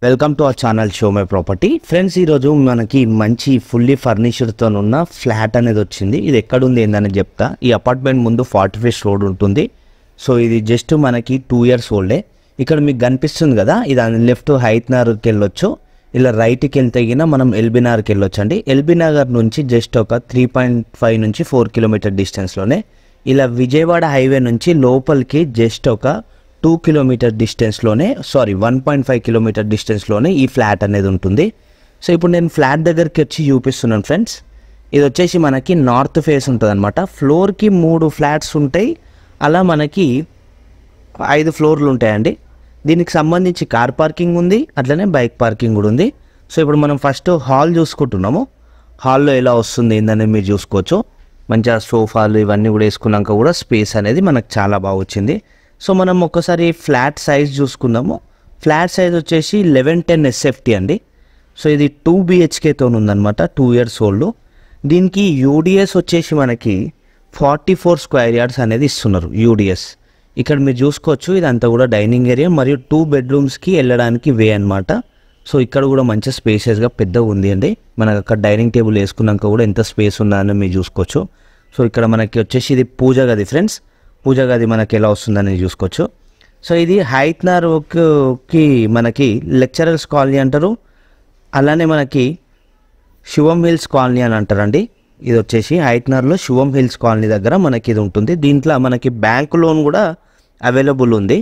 Welcome to our channel show my property friends. ఈరోజు మనకి మంచి ఫుల్లీ ఫర్నిచర్తో ఉన్న ఫ్లాట్ అనేది వచ్చింది. ఇది ఎక్కడుంది ఏందని చెప్తా. ఈ అపార్ట్మెంట్ ముందు 40 ఫీట్ రోడ్ ఉంటుంది. సో ఇది జస్ట్ మనకి 2 years ఓల్డే. ఇక్కడ మీకు కనిపిస్తుంది కదా, ఇది లెఫ్ట్ హైత్నగర్కి వెళ్ళొచ్చు, ఇలా రైట్కి వెళ్తే మనం ఎల్బీ నగర్కి వెళ్ళొచ్చు అండి. ఎల్బీ నగర్ నుంచి జస్ట్ ఒక 3.5 నుంచి 4 కిలోమీటర్ డిస్టెన్స్లోనే, ఇలా విజయవాడ హైవే నుంచి లోపలికి జస్ట్ ఒక 2 కిలోమీటర్ డిస్టెన్స్లోనే 1.5 కిలోమీటర్ డిస్టెన్స్లోనే ఈ ఫ్లాట్ అనేది ఉంటుంది. సో ఇప్పుడు నేను ఫ్లాట్ దగ్గరికి వచ్చి చూపిస్తున్నాను ఫ్రెండ్స్. ఇది వచ్చేసి మనకి నార్త్ ఫేస్ ఉంటుంది అనమాట. ఫ్లోర్కి 3 ఫ్లాట్స్ ఉంటాయి, అలా మనకి 5 ఫ్లోర్లు ఉంటాయండి. దీనికి సంబంధించి కార్ పార్కింగ్ ఉంది, అట్లనే బైక్ పార్కింగ్ కూడా ఉంది. సో ఇప్పుడు మనం ఫస్ట్ హాల్ చూసుకుంటున్నాము. హాల్లో ఎలా వస్తుంది ఏందనేది మీరు చూసుకోవచ్చు. మంచిగా సోఫాలు ఇవన్నీ కూడా వేసుకున్నాక కూడా స్పేస్ అనేది మనకు చాలా బాగా వచ్చింది. సో మనం ఒక్కసారి ఫ్లాట్ సైజ్ చూసుకుందాము. ఫ్లాట్ సైజ్ వచ్చేసి 1110 SFT అండి. సో ఇది 2 BHKతో ఉందన్నమాట, 2 years ఓల్డ్. దీనికి యూడిఎస్ వచ్చేసి మనకి 44 స్క్వేర్ యార్డ్స్ అనేది ఇస్తున్నారు యూడిఎస్. ఇక్కడ మీరు చూసుకోవచ్చు, ఇదంతా కూడా డైనింగ్ ఏరియా మరియు 2 బెడ్రూమ్స్కి వెళ్ళడానికి వే అనమాట. సో ఇక్కడ కూడా మంచి స్పేసెస్గా పెద్దగా ఉంది అండి. మనకు అక్కడ డైనింగ్ టేబుల్ వేసుకున్నాక కూడా ఎంత స్పేస్ ఉందని మీరు చూసుకోవచ్చు. సో ఇక్కడ మనకి వచ్చేసి ఇది పూజ గది ఫ్రెండ్స్. పూజ గది మనకి ఎలా వస్తుందని చూసుకోవచ్చు. సో ఇది హైత్నగర్కి మనకి లెక్చరర్స్ కాలనీ అంటారు, అలానే మనకి శివం హిల్స్ కాలనీ అని అంటారండి. ఇది వచ్చేసి హైత్నగర్లో శివం హిల్స్ కాలనీ దగ్గర మనకి ఇది ఉంటుంది. దీంట్లో మనకి బ్యాంక్ లోన్ కూడా అవైలబుల్ ఉంది.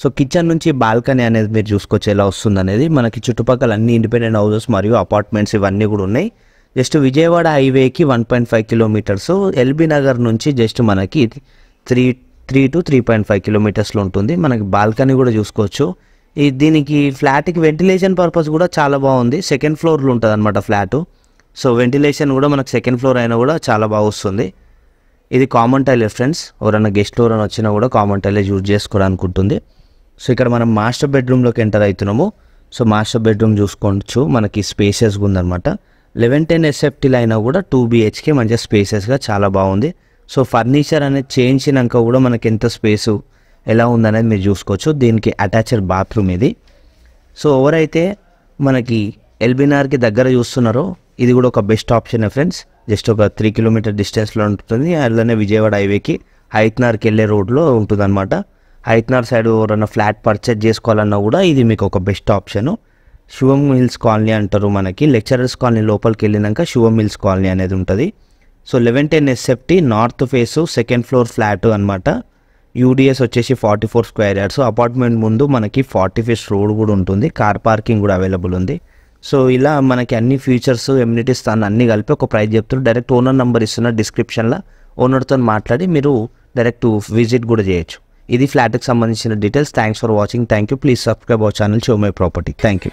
సో కిచెన్ నుంచి బాల్కనీ అనేది మీరు చూసుకోవచ్చు ఎలా వస్తుంది అనేది. మనకి చుట్టుపక్కల అన్ని ఇండిపెండెంట్ హౌసెస్ మరియు అపార్ట్మెంట్స్ ఇవన్నీ కూడా ఉన్నాయి. జస్ట్ విజయవాడ హైవేకి 1.5 కిలోమీటర్స్, ఎల్బీ నగర్ నుంచి జస్ట్ మనకి 3 to 3.5 కిలోమీటర్స్లో ఉంటుంది. మనకి బాల్కనీ కూడా చూసుకోవచ్చు. దీనికి ఫ్లాట్కి వెంటిలేషన్ పర్పస్ కూడా చాలా బాగుంది. 2nd ఫ్లోర్లో ఉంటుంది అనమాట ఫ్లాటు. సో వెంటిలేషన్ కూడా మనకు 2nd ఫ్లోర్ అయినా కూడా చాలా బాగా వస్తుంది. ఇది కామన్ టైలర్ ఫ్రెండ్స్. ఎవరైనా గెస్ట్ ఎవరైనా వచ్చినా కూడా కామన్ టైలర్ యూజ్ చేసుకోవడానికి ఉంటుంది. సో ఇక్కడ మనం మాస్టర్ బెడ్రూమ్లోకి ఎంటర్ అవుతున్నాము. సో మాస్టర్ బెడ్రూమ్ చూసుకోవచ్చు, మనకి స్పేసెస్గా ఉందన్నమాట. 1110 SFTలో అయినా కూడా 2 BHK మంచిగా స్పేసెస్గా చాలా బాగుంది. సో ఫర్నిచర్ అనేది చేయించినాక కూడా మనకి ఎంత స్పేసు ఎలా ఉందనేది మీరు చూసుకోవచ్చు. దీనికి అటాచ్డ్ బాత్రూమ్ ఇది. సో ఎవరైతే మనకి ఎల్బీ నగర్కి దగ్గర చూస్తున్నారో ఇది కూడా ఒక బెస్ట్ ఆప్షన్ ఫ్రెండ్స్. జస్ట్ ఒక 3 కిలోమీటర్ డిస్టెన్స్లో ఉంటుంది. అలానే విజయవాడ హైవేకి హైత్నగర్కి వెళ్ళే రోడ్లో ఉంటుంది అనమాట. హైత్నగర్ సైడ్ ఎవరైనా ఫ్లాట్ పర్చేజ్ చేసుకోవాలన్నా కూడా ఇది మీకు ఒక బెస్ట్ ఆప్షను. శివం హిల్స్ కాలనీ అంటారు, మనకి లెక్చరర్స్ కాలనీ లోపలికి వెళ్ళినాక శివం హిల్స్ కాలనీ అనేది ఉంటుంది. So 1110 SFT north face 2nd floor flat అనమాట. యూడిఎస్ వచ్చేసి 44 స్క్వేర్ యార్డ్స్. అపార్ట్మెంట్ ముందు మనకి 40 ఫీట్ రోడ్ కూడా ఉంటుంది, కార్ పార్కింగ్ కూడా అవైలబుల్ ఉంది. సో ఇలా మనకి అన్ని ఫీచర్స్ ఎమ్యూనిటీస్ అన్నీ కలిపి ఒక ప్రైస్ చెప్తారు. డైరెక్ట్ ఓనర్ నెంబర్ ఇస్తున్న డిస్క్రిప్షన్లో, ఓనర్తో మాట్లాడి మీరు డైరెక్ట్ విజిట్ కూడా చేయొచ్చు. ఇది ఫ్లాట్కి సంబంధించిన details. Thanks for watching. Thank you. Please subscribe our channel show my property. Thank you.